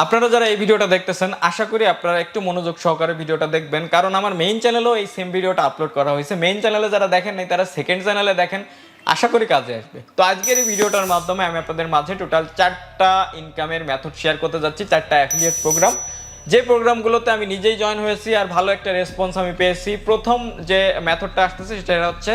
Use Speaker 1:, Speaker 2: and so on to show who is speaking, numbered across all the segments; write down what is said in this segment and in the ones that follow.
Speaker 1: আপনারা যারা এই ভিডিওটা দেখতেছেন আশা করি আপনারা একটু মনোযোগ সহকারে ভিডিওটা দেখবেন, কারণ আমার মেইন চ্যানেলেও এই সেম ভিডিওটা আপলোড করা হয়েছে। মেইন চ্যানেলে যারা দেখেন নাই তারা সেকেন্ড চ্যানেলে দেখেন, আশা করি কাজে আসবে। তো আজকের এই ভিডিওটার মাধ্যমে আমি আপনাদের মাঝে টোটাল 4টা ইনকামের মেথড শেয়ার করতে যাচ্ছি, 4টা অ্যাফিলিয়েট প্রোগ্রাম, যে প্রোগ্রামগুলোতে আমি নিজেই জয়েন হয়েছি আর ভালো একটা রেসপন্স আমি পেয়েছি। প্রথম যে মেথডটা আসতেছে সেটা হচ্ছে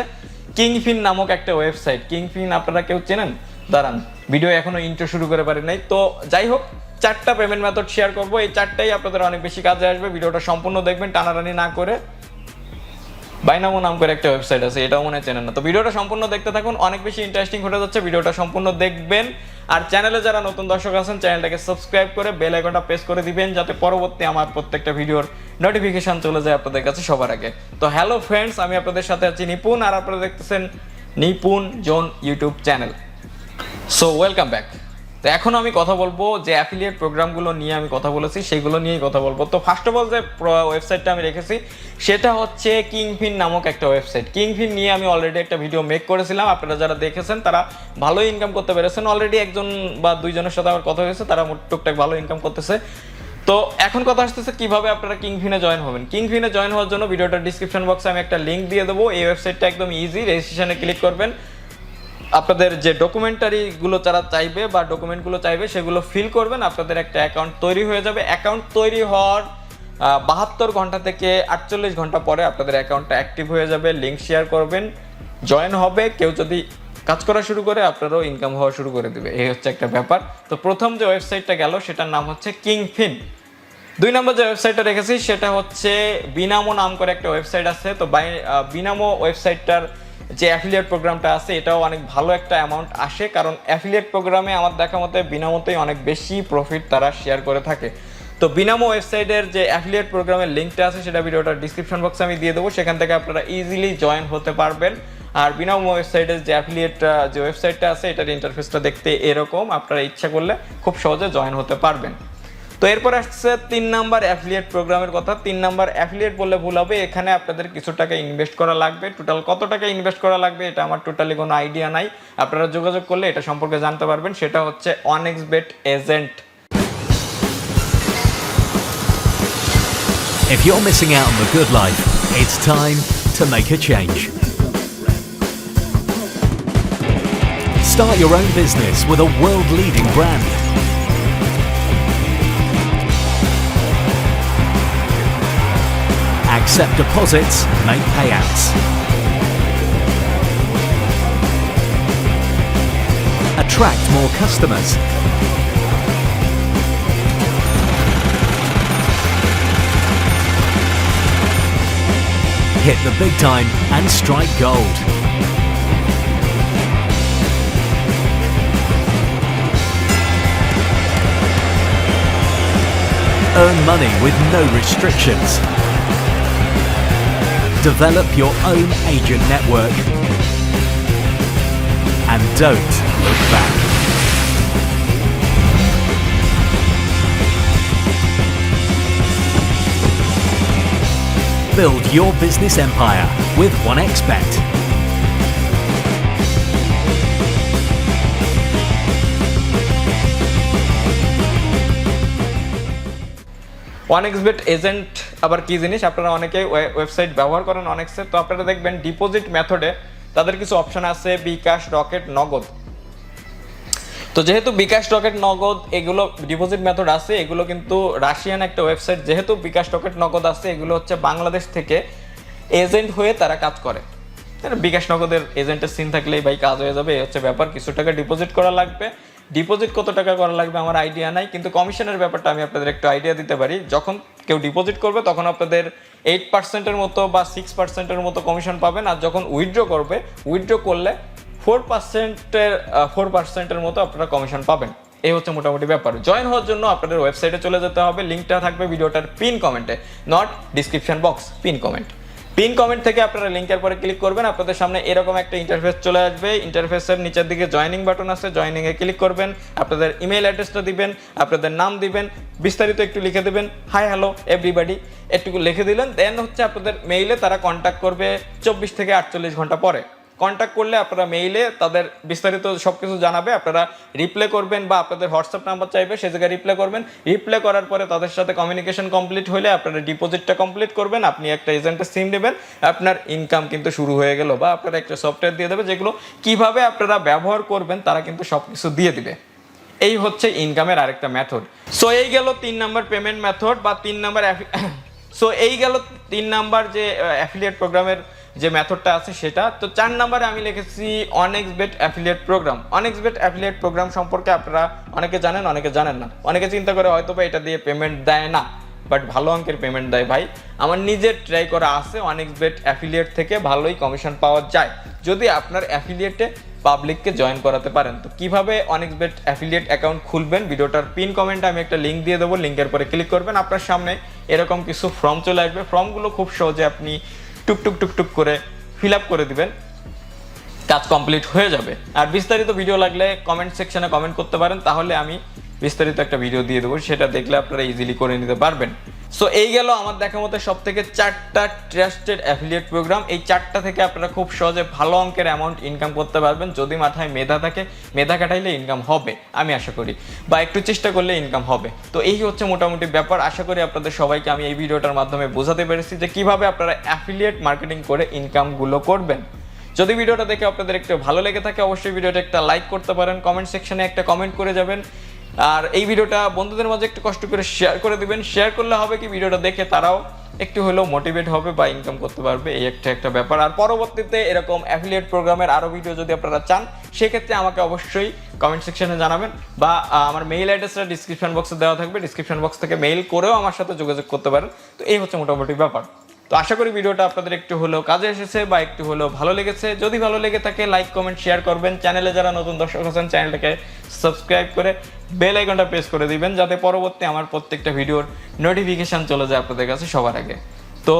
Speaker 1: কিংফিন নামক একটা ওয়েবসাইট। কিংফিন আপনারা কেউ চেনেন? দাঁড়ান, ভিডিও এখনো ইন্ট্রো শুরু করে পারি নাই। তো যাই হোক, 4টা পেমেন্ট মেথড শেয়ার করবো, এই 4টাই আপনাদের অনেক বেশি কাজে আসবে। ভিডিওটা সম্পূর্ণ দেখবেন, টানাটানি না করে। বাইনামো নাম করে একটা ওয়েবসাইট আছে, এটাও মনে চেনেন না। তো ভিডিওটা সম্পূর্ণ দেখতে থাকুন, অনেক বেশি ইন্টারেস্টিং হতে যাচ্ছে। ভিডিওটা সম্পূর্ণ দেখবেন, আর চ্যানেলে যারা নতুন দর্শক আছেন চ্যানেলটাকে সাবস্ক্রাইব করে বেল আইকনটা প্রেস করে দিবেন, যাতে পরবর্তী আমার প্রত্যেকটা ভিডিওর নোটিফিকেশন চলে যায় আপনাদের কাছে সবার আগে। তো হ্যালো ফ্রেন্ডস, আমি আপনাদের সাথে আছি নিপুন, আর আপনারা দেখতেছেন Nipun zone YouTube channel. So welcome back. তো এখন আমি কথা বলবো যে অ্যাফিলিয়েট প্রোগ্রামগুলো নিয়ে আমি কথা বলেছি, সেগুলো নিয়েই কথা বলবো। তো ফার্স্ট অফ অল যে ওয়েবসাইটটা আমি রেখেছি সেটা হচ্ছে কিংফিন নামক একটা ওয়েবসাইট। কিংফিন নিয়ে আমি অলরেডি একটা ভিডিও মেক করেছিলাম, আপনারা যারা দেখেছেন তারা ভালো ইনকাম করতে পেরেছেন। অলরেডি একজন বা দুইজনের সাথে আমার কথা হয়েছে, তারা টুকটাক ভালো ইনকাম করতেছে। তো এখন কথা আসতেছে কিভাবে আপনারা কিংফিনে জয়েন হবেন। কিংফিনে জয়েন হওয়ার জন্য ভিডিওটার ডিসক্রিপশন বক্সে আমি একটা লিঙ্ক দিয়ে দেবো। এই ওয়েবসাইটটা একদম ইজি, রেজিস্ট্রেশনে ক্লিক করবেন। আপনাদের যে ডকুমেন্টারিগুলো যারা চাইবে বা ডকুমেন্টগুলো চাইবে সেগুলো ফিল করবেন, আপনাদের একটা অ্যাকাউন্ট তৈরি হয়ে যাবে। অ্যাকাউন্ট তৈরি হওয়ার 72 ঘন্টা থেকে 48 ঘন্টা পরে আপনাদের অ্যাকাউন্টটা অ্যাক্টিভ হয়ে যাবে। লিঙ্ক শেয়ার করবেন, জয়েন হবে। কেউ যদি কাজ করা শুরু করে আপনারাও ইনকাম হওয়া শুরু করে দেবে, এই হচ্ছে একটা ব্যাপার। তো প্রথম যে ওয়েবসাইটটা গেল সেটার নাম হচ্ছে কিংফিন। 2 নম্বর যে ওয়েবসাইটটা রেখেছি সেটা হচ্ছে বিনামো নাম করে একটা ওয়েবসাইট আছে। তো বিনামো ওয়েবসাইটটার যে অ্যাফিলিয়েট প্রোগ্রামটা আছে এটাও অনেক ভালো একটা অ্যামাউন্ট আসে, কারণ অ্যাফিলিয়েট প্রোগ্রামে আমার দেখা মতে বিনামোতেই অনেক বেশি প্রফিট তারা শেয়ার করে থাকে। তো বিনামো ওয়েবসাইটের যে অ্যাফিলিয়েট প্রোগ্রামের লিঙ্কটা আছে সেটা ভিডিওটার ডিসক্রিপশন বক্সে আমি দিয়ে দেবো, সেখান থেকে আপনারা ইজিলি জয়েন হতে পারবেন। আর বিনামো ওয়েবসাইটের যে অ্যাফিলিয়েট যে ওয়েবসাইটটা আছে এটার ইন্টারফেসটা দেখতে এরকম, আপনারা ইচ্ছা করলে খুব সহজে জয়েন হতে পারবেন। তো এরপর আসছে 3 নাম্বার অ্যাফিলিয়েট প্রোগ্রামের কথা। 3 নাম্বার অ্যাফিলিয়েট বললে ভুল হবে, এখানে আপনাদের কিছু টাকা ইনভেস্ট করা লাগবে। টোটাল কত টাকা ইনভেস্ট করা লাগবে এটা আমার টোটালি কোনো আইডিয়া নাই, আপনারা যোগাযোগ করলে এটা সম্পর্কে জানতে পারবেন। সেটা হচ্ছে 1xbet agent.
Speaker 2: If you're missing out on the good life, it's time to make a change. Start your own business with a world-leading brand. Accept deposits, make payouts. Attract more customers. Hit the big time and strike gold. Earn money with no restrictions. Develop your own agent network. And don't look back. Build your business empire with 1xbet.
Speaker 1: 1xbet agent আবার কি জিনিস, আপনারা অনেকেই website ব্যবহার করেন অনেক্সের। তো আপনারা দেখবেন ডিপোজিট মেথডে তাদের কিছু অপশন আছে, বিকাশ, রকেট, নগদ। তো যেহেতু বিকাশ, রকেট, নগদ এগুলো ডিপোজিট মেথড আছে, এগুলো কিন্তু রাশিয়ান একটা ওয়েবসাইট। যেহেতু বিকাশ, রকেট, নগদ আছে, এগুলো হচ্ছে বাংলাদেশ থেকে এজেন্ট হয়ে তারা কাজ করে। বিকাশ, নগদের এজেন্টের সিন থাকলেই ভাই কাজ হয়ে যাবে, এই হচ্ছে ব্যাপার। কিছু টাকা ডিপোজিট করা লাগবে। ডিপোজিট কত টাকা করা লাগবে আমার আইডিয়া নাই, কিন্তু কমিশনের ব্যাপারটা আমি আপনাদের একটু আইডিয়া দিতে পারি। যখন কেউ ডিপোজিট করবে তখন আপনাদের 8%-এর মতো বা 6%-এর মতো কমিশন পাবেন, আর যখন উইথড্র করবে, উইথড্র করলে 4%-এর মতো আপনারা কমিশন পাবেন। এই হচ্ছে মোটামুটি ব্যাপার। জয়েন হওয়ার জন্য আপনাদের ওয়েবসাইটে চলে যেতে হবে, লিঙ্কটা থাকবে ভিডিওটার পিন কমেন্টে, not description box, pin comment. Pin comment থেকে আপনারা লিঙ্কের পরে ক্লিক করবেন, আপনাদের সামনে এরকম একটা ইন্টারফেস চলে আসবে। ইন্টারফেসের নিচের দিকে জয়েনিং বাটন আছে, জয়েনিংয়ে ক্লিক করবেন, আপনাদের ইমেল অ্যাড্রেসটা দিবেন, আপনাদের নাম দিবেন, বিস্তারিত একটু লিখে দেবেন, হাই হ্যালো এভরিবাডি একটু লিখে দিলেন। দেন হচ্ছে আপনাদের মেইলে তারা কন্ট্যাক্ট করবে 24 থেকে 48 ঘন্টা পরে। কন্ট্যাক্ট করলে আপনারা মেইলে তাদের বিস্তারিত সবকিছু জানাবে, আপনারা রিপ্লাই করবেন বা আপনাদের হোয়াটসঅ্যাপ নাম্বার চাইবে, সে জায়গায় রিপ্লাই করবেন। রিপ্লাই করার পরে তাদের সাথে কমিউনিকেশন কমপ্লিট হলে আপনারা ডিপোজিটটা কমপ্লিট করবেন, আপনি একটা এজেন্টের সিম নেবেন, আপনার ইনকাম কিন্তু শুরু হয়ে গেল। বা আপনারা একটা সফটওয়্যার দিয়ে দেবে যেগুলো কিভাবে আপনারা ব্যবহার করবেন তারা কিন্তু সব কিছু দিয়ে দিবে। এই হচ্ছে ইনকামের আরেকটা মেথড। সো এই গেল 3 নাম্বার পেমেন্ট মেথড বা 3 নাম্বার সো এই গেল 3 নাম্বার যে অ্যাফিলিয়েট প্রোগ্রামের যে মেথডটা আছে সেটা। তো 4 নাম্বারে আমি লিখেছি অনেক্সবেট অ্যাফিলিয়েট প্রোগ্রাম। অনেক্সবেট অ্যাফিলিয়েট প্রোগ্রাম সম্পর্কে আপনারা অনেকে জানেন, অনেকে জানেন না। অনেকে চিন্তা করে হয়তো বা এটা দিয়ে পেমেন্ট দেয় না, বাট ভালো অঙ্কের পেমেন্ট দেয় ভাই। আমার নিজের ট্রাই করা আছে, অনেক্সবেট অ্যাফিলিয়েট থেকে ভালোই কমিশন পাওয়া যায় যদি আপনার অ্যাফিলিয়েটে পাবলিককে জয়েন করাতে পারেন। তো কিভাবে অনেক্সবেট অ্যাফিলিয়েট অ্যাকাউন্ট খুলবেন, ভিডিওটার পিন কমেন্টে আমি একটা লিঙ্ক দিয়ে দেবো, লিঙ্কের পরে ক্লিক করবেন, আপনার সামনে এরকম কিছু ফর্ম চলে আসবে। ফর্মগুলো খুব সহজে আপনি টুকটুক করে ফিল আপ করে দিবেন, কাজ কমপ্লিট হয়ে যাবে। আর বিস্তারিত ভিডিও লাগলে কমেন্ট সেকশনে কমেন্ট করতে পারেন, তাহলে আমি বিস্তারিত একটা ভিডিও দিয়ে দেবো, সেটা দেখলে আপনারা ইজিলি করে নিতে পারবেন। সো এই গেল আমার দেখা মতো সব থেকে 4টা ট্রাস্টেড অ্যাফিলিয়েট প্রোগ্রাম। এই 4টা থেকে আপনারা খুব সহজে ভালো অঙ্কের অ্যামাউন্ট ইনকাম করতে পারবেন। যদি মাথায় মেধা থাকে, মেধা খাটাইলে ইনকাম হবে আমি আশা করি, বা একটু চেষ্টা করলে ইনকাম হবে। তো এই হচ্ছে মোটামুটি ব্যাপার। আশা করি আপনাদের সবাইকে আমি এই ভিডিওটার মাধ্যমে বোঝাতে পেরেছি যে কিভাবে আপনারা অ্যাফিলিয়েট মার্কেটিং করে ইনকামগুলো করবেন। যদি ভিডিওটা দেখে আপনাদের একটু ভালো লেগে থাকে অবশ্যই ভিডিওটা একটা লাইক করতে পারেন, কমেন্ট সেকশনে একটা কমেন্ট করে যাবেন। আর এই ভিডিওটা বন্ধুদের মাঝে একটু কষ্ট করে শেয়ার করে দিবেন। শেয়ার করলে হবে কি, ভিডিওটা দেখে তারাও একটু হলেও মোটিভেট হবে বা ইনকাম করতে পারবে, এই একটা ব্যাপার। আর পরবর্তীতে এরকম অ্যাফিলিয়েট প্রোগ্রামের আরও ভিডিও যদি আপনারা চান, সেক্ষেত্রে আমাকে অবশ্যই কমেন্ট সেকশনে জানাবেন, বা আমার মেইল অ্যাড্রেসটা ডিসক্রিপশন বক্সে দেওয়া থাকবে, ডিসক্রিপশন বক্স থেকে মেইল করেও আমার সাথে যোগাযোগ করতে পারেন। তো এই হচ্ছে মোটামুটি ব্যাপার। তো আশা করি ভিডিওটা আপনাদের একটু হলেও কাজে এসেছে বা একটু হলেও ভালো লেগেছে। যদি ভালো লেগে থাকে লাইক কমেন্ট শেয়ার করবেন। চ্যানেলে যারা নতুন দর্শক আছেন চ্যানেলটাকে সাবস্ক্রাইব করে বেল আইকনটা প্রেস করে দিবেন, যাতে পরবর্তী আমার প্রত্যেকটা ভিডিওর নোটিফিকেশন চলে যায় আপনাদের কাছে সবার আগে। তো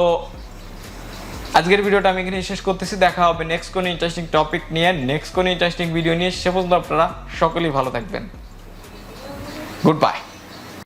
Speaker 1: আজকের ভিডিওটা আমি এখানে শেষ করতেছি। দেখা হবে নেক্সট কোনো ইন্টারেস্টিং টপিক নিয়ে, নেক্সট কোনো ইন্টারেস্টিং ভিডিও নিয়ে। সে পর্যন্ত আপনারা সকলেই ভালো থাকবেন। Good bye.